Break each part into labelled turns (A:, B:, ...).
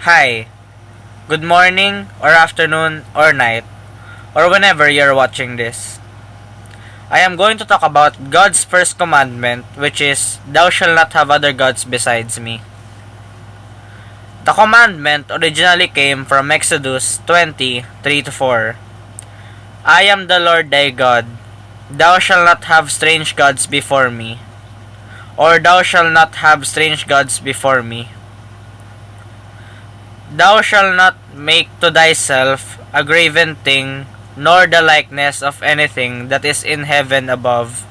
A: Hi, good morning, or afternoon, or night, or whenever you're watching this. I am going to talk about God's first commandment, which is, Thou shalt not have other gods besides me. The commandment originally came from Exodus 20:3-4. I am the Lord thy God. Thou shalt not have strange gods before me. Or thou shalt not have strange gods before me. Thou shalt not make to thyself a graven thing, nor the likeness of anything that is in heaven above,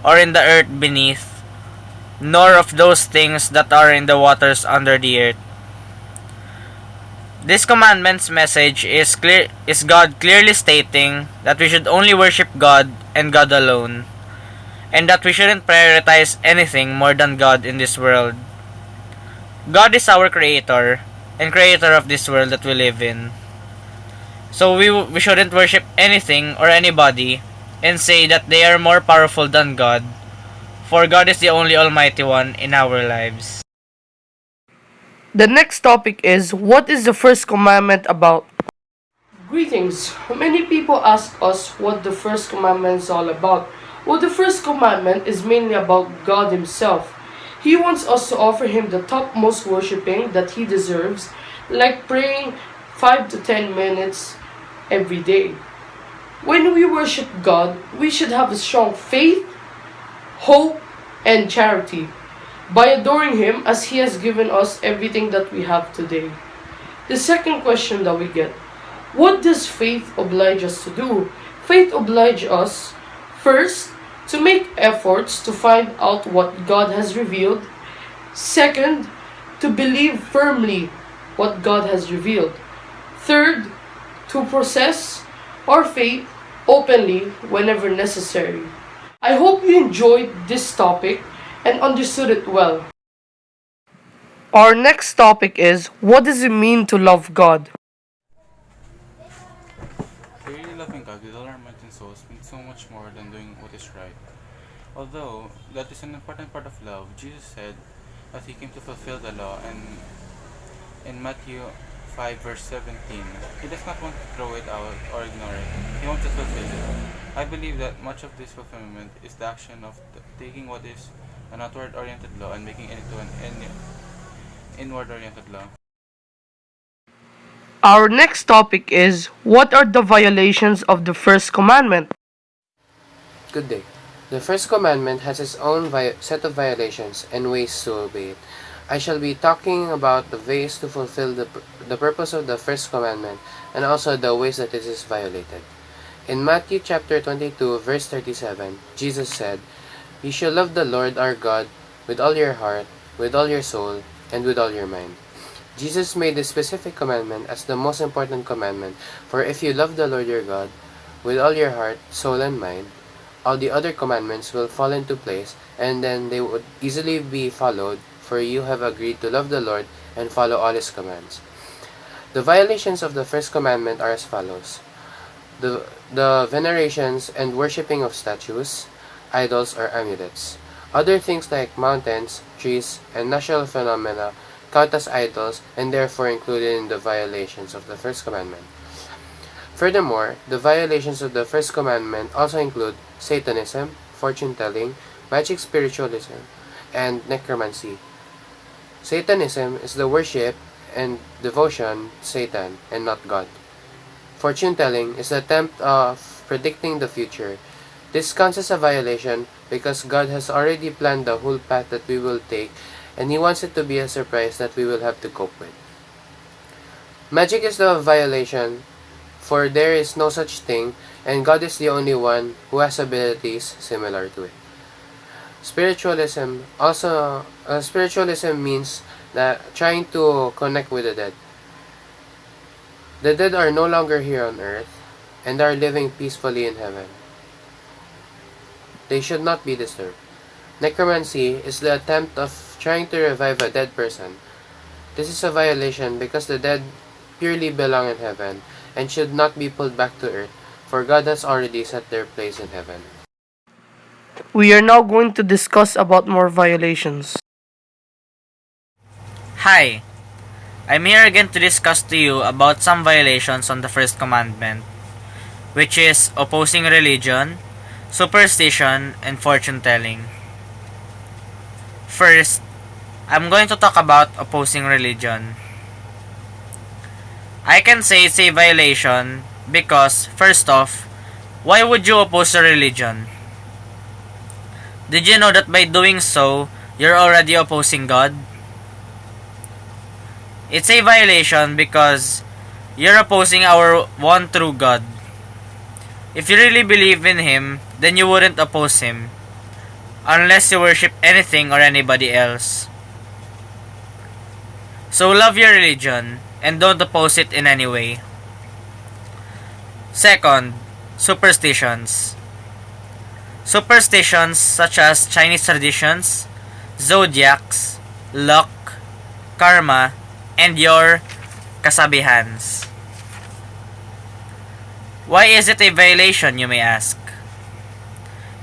A: or in the earth beneath, nor of those things that are in the waters under the earth. This commandment's message is God clearly stating that we should only worship God and God alone, and that we shouldn't prioritize anything more than God in this world. God is our creator and creator of this world that we live in. So we shouldn't worship anything or anybody and say that they are more powerful than God, for God is the only Almighty One in our lives.
B: The next topic is, what is the first commandment about?
C: Greetings. Many people ask us what the first commandment is all about. Well, the first commandment is mainly about God Himself. He wants us to offer Him the topmost worshiping that He deserves, like praying 5 to 10 minutes every day. When we worship God, we should have a strong faith, hope, and charity by adoring Him as He has given us everything that we have today. The second question that we get: what does faith oblige us to do? Faith obliges us, first, to make efforts to find out what God has revealed. Second, to believe firmly what God has revealed. Third, to process our faith openly whenever necessary. I hope you enjoyed this topic and understood it well.
B: Our next topic is, what does it mean to love God?
D: Really loving God with all our might and souls means so much more than doing what is right. Although that is an important part of love, Jesus said that He came to fulfill the law, and in Matthew 5 verse 17, He does not want to throw it out or ignore it. He wants to fulfill it. I believe that much of this fulfillment is the action of taking what is an outward-oriented law and making it into an inward-oriented law.
B: Our next topic is, what are the violations of the first commandment?
E: Good day. The first commandment has its own set of violations and ways to obey it. I shall be talking about the ways to fulfill the purpose of the first commandment and also the ways that it is violated. In Matthew chapter 22 verse 37, Jesus said, "You shall love the Lord our God with all your heart, with all your soul, and with all your mind." Jesus made this specific commandment as the most important commandment, for if you love the Lord your God with all your heart, soul, and mind, all the other commandments will fall into place, and then they would easily be followed, for you have agreed to love the Lord and follow all His commands. The violations of the first commandment are as follows: the venerations and worshipping of statues, idols, or amulets. Other things like mountains, trees, and natural phenomena count as idols and therefore included in the violations of the first commandment. Furthermore, the violations of the first commandment also include Satanism, fortune-telling, magic spiritualism, and necromancy. Satanism is the worship and devotion to Satan and not God. Fortune-telling is the attempt of predicting the future. This counts as a violation because God has already planned the whole path that we will take, and He wants it to be a surprise that we will have to cope with. Magic is the violation, for there is no such thing, and God is the only one who has abilities similar to it. Spiritualism means that trying to connect with the dead. The dead are no longer here on earth and are living peacefully in heaven. They should not be disturbed. Necromancy is the attempt of trying to revive a dead person. This is a violation because the dead purely belong in heaven and should not be pulled back to earth, for God has already set their place in heaven.
B: We are now going to discuss about more violations.
A: Hi, I'm here again to discuss to you about some violations on the first commandment, which is opposing religion, superstition, and fortune telling. First, I'm going to talk about opposing religion. I can say it's a violation because, first off, why would you oppose a religion? Did you know that by doing so, you're already opposing God? It's a violation because you're opposing our one true God. If you really believe in Him, then you wouldn't oppose Him, unless you worship anything or anybody else. So love your religion, and don't oppose it in any way. Second, superstitions. Superstitions such as Chinese traditions, zodiacs, luck, karma, and your kasabihans. Why is it a violation, you may ask?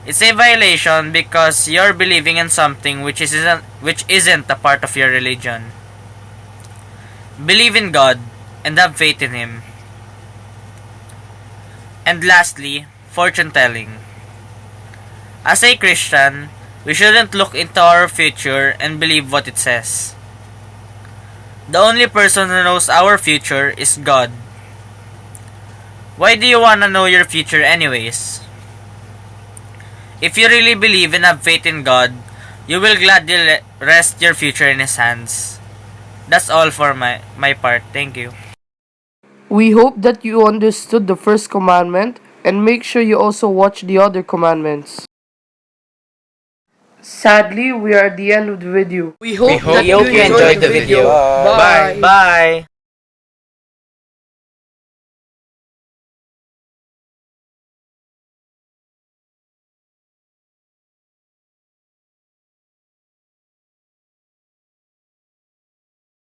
A: It's a violation because you're believing in something which isn't a part of your religion. Believe in God and have faith in Him. And lastly, fortune telling. As a Christian, we shouldn't look into our future and believe what it says. The only person who knows our future is God. Why do you wanna know your future anyways? If you really believe and have faith in God, you will gladly rest your future in His hands. That's all for my part. Thank you.
B: We hope that you understood the first commandment and make sure you also watch the other commandments. Sadly, we are at the end of the video.
C: We hope
A: We hope you enjoyed the video.
C: Bye.
A: Bye.